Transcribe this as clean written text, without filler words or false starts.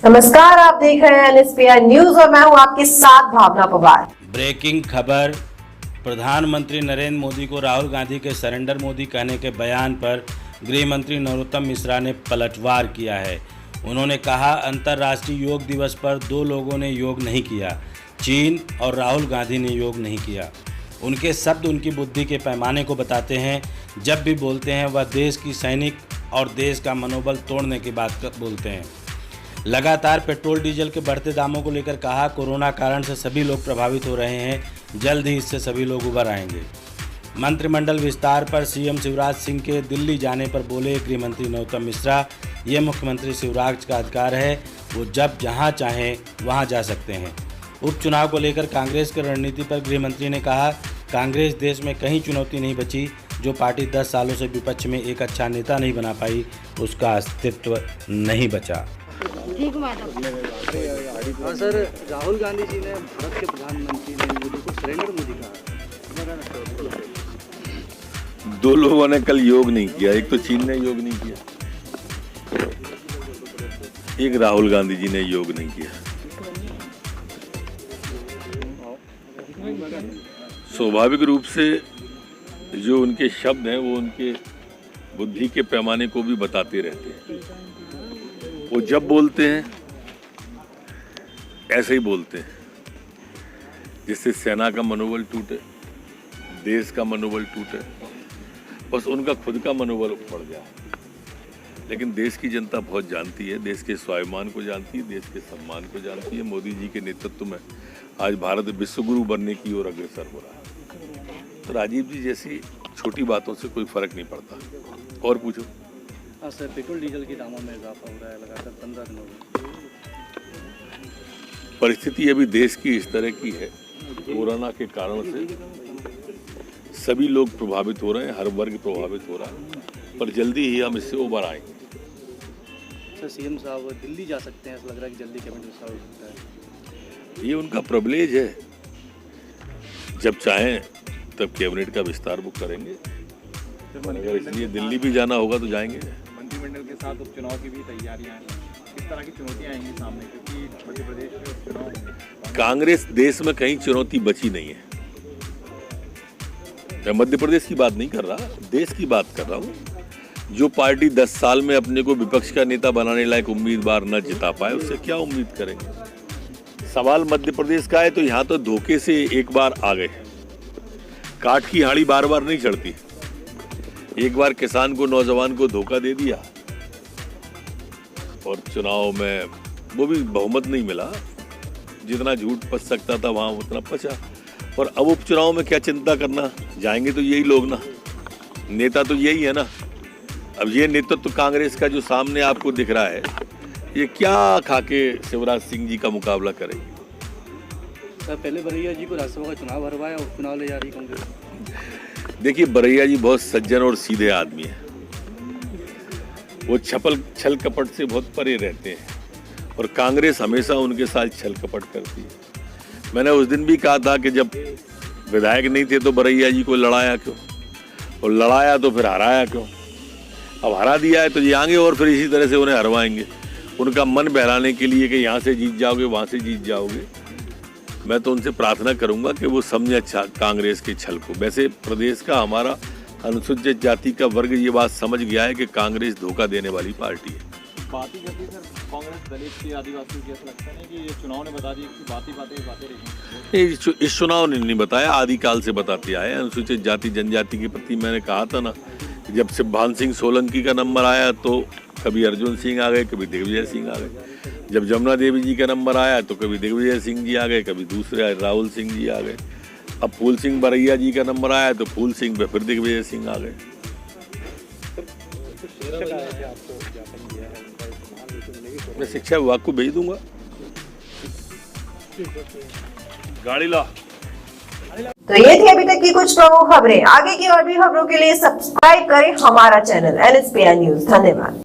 नमस्कार, आप देख रहे हैं एनएसपीआई न्यूज और मैं हूं आपके साथ भावना पवार। ब्रेकिंग खबर। प्रधानमंत्री नरेंद्र मोदी को राहुल गांधी के सरेंडर मोदी कहने के बयान पर गृह मंत्री नरोत्तम मिश्रा ने पलटवार किया है। उन्होंने कहा, अंतर्राष्ट्रीय योग दिवस पर दो लोगों ने योग नहीं किया, चीन और राहुल गांधी ने योग नहीं किया। उनके शब्द उनकी बुद्धि के पैमाने को बताते हैं। जब भी बोलते हैं वह देश की सैनिक और देश का मनोबल तोड़ने की बात बोलते हैं। लगातार पेट्रोल डीजल के बढ़ते दामों को लेकर कहा, कोरोना कारण से सभी लोग प्रभावित हो रहे हैं, जल्द ही इससे सभी लोग उबर आएंगे। मंत्रिमंडल विस्तार पर सीएम शिवराज सिंह के दिल्ली जाने पर बोले गृह मंत्री नरोत्तम मिश्रा, ये मुख्यमंत्री शिवराज का अधिकार है, वो जब जहां चाहें वहां जा सकते हैं। उपचुनाव को लेकर कांग्रेस की रणनीति पर गृह मंत्री ने कहा, कांग्रेस देश में कहीं चुनौती नहीं बची। जो पार्टी 10 सालों से विपक्ष में एक अच्छा नेता नहीं बना पाई, उसका अस्तित्व नहीं बचा। ठीक हाँ सर, राहुल गांधी जी ने भारत के प्रधानमंत्री ने मोदी को सरेंडर मोदी कहा। दो लोगों ने कल योग नहीं किया, एक तो चीन ने योग नहीं किया, एक राहुल गांधी जी ने योग नहीं किया। स्वाभाविक रूप से जो उनके शब्द हैं वो उनके बुद्धि के पैमाने को भी बताते रहते हैं। वो जब बोलते हैं ऐसे ही बोलते हैं, जिससे सेना का मनोबल टूटे, देश का मनोबल टूटे, बस उनका खुद का मनोबल बढ़ जाए। लेकिन देश की जनता बहुत जानती है, देश के स्वाभिमान को जानती है, देश के सम्मान को जानती है। मोदी जी के नेतृत्व में आज भारत विश्वगुरु बनने की ओर अग्रसर हो रहा है। तो राजीव जी जैसी छोटी बातों से कोई फर्क नहीं पड़ता। और पूछो। हाँ सर, पेट्रोल डीजल के दामों में इजाफा हो रहा है लगातार 15 दिनों में। परिस्थिति अभी देश की इस तरह की है, कोरोना के कारण से सभी लोग प्रभावित हो रहे हैं, हर वर्ग प्रभावित हो रहा है, पर जल्दी ही हम इससे उबर आएंगे। सर, सीएम साहब दिल्ली जा सकते हैं, ऐसा लग रहा है कि जल्दी कैबिनेट विस्तार हो सकता है। ये उनका प्रिविलेज है, जब चाहें तब कैबिनेट का विस्तार वो करेंगे। अगर इसलिए दिल्ली भी जाना होगा तो जाएंगे। मंत्रिमंडल के साथ उपचुनाव की भी तैयारियां हैं, किस तरह की चुनौतियां आएंगी सामने, क्योंकि मध्य प्रदेश में उपचुनाव होंगे। कांग्रेस देश में कहीं चुनौती बची नहीं है। मैं मध्य प्रदेश की बात नहीं कर रहा, देश की बात कर रहा हूँ। जो पार्टी 10 साल में अपने को विपक्ष का नेता बनाने लायक उम्मीदवार न जिता पाए, उससे क्या उम्मीद करेंगे। सवाल मध्य प्रदेश का है तो यहाँ तो धोखे से एक बार आ गए। काठ की हाड़ी बार बार नहीं चढ़ती। एक बार किसान को, नौजवान को धोखा दे दिया और चुनाव में वो भी बहुमत नहीं मिला। जितना झूठ पच सकता था वहां उतना पचा। और अब उपचुनाव में क्या चिंता करना, जाएंगे तो यही लोग ना, नेता तो यही है ना। अब ये नेतृत्व कांग्रेस का जो सामने आपको दिख रहा है, ये क्या खाके शिवराज सिंह जी का मुकाबला करेंगे। सर, पहले बरैया जी को राज्यसभा का चुनाव हरवाया और चुनाव ले जा रही कांग्रेस। देखिए, बरैया जी बहुत सज्जन और सीधे आदमी हैं। वो छल कपट से बहुत परे रहते हैं और कांग्रेस हमेशा उनके साथ छल कपट करती है। मैंने उस दिन भी कहा था कि जब विधायक नहीं थे तो बरैया जी को लड़ाया क्यों, और लड़ाया तो फिर हराया क्यों। अब हरा दिया है तो ये आएंगे और फिर इसी तरह से उन्हें हरवाएंगे, उनका मन बहलाने के लिए कि यहाँ से जीत जाओगे, वहाँ से जीत जाओगे। मैं तो उनसे प्रार्थना करूंगा कि वो समझे अच्छा कांग्रेस के छल को। वैसे प्रदेश का हमारा अनुसूचित जाति का वर्ग ये बात समझ गया है कि कांग्रेस धोखा देने वाली पार्टी है। बात ही करती सर, कांग्रेस दलित के आदिवासियों की, ऐसा लगता नहीं कि ये चुनाव ने बता दिया कि बातें रही। इस चुनाव ने नहीं बताया, आदिकाल से बताते आए। अनुसूचित जाति जनजाति के प्रति मैंने कहा था ना, जब शिवभान सिंह सोलंकी का नंबर आया तो कभी अर्जुन सिंह आ गए, कभी दिग्विजय सिंह आ गए। जब जमुना देवी जी का नंबर आया तो कभी दिग्विजय सिंह जी आ गए, कभी दूसरे राहुल सिंह जी आ गए। अब फूल सिंह बरैया जी का नंबर आया तो फूल सिंह पे फिर दिग्विजय सिंह आ गए। मैं शिक्षा विभाग को भेज दूंगा, गाड़ी ला। तो ये थी अभी तक की कुछ प्रमुख खबरें। आगे की और भी खबरों के लिए सब्सक्राइब करें हमारा चैनल एनएसपीआई न्यूज। धन्यवाद।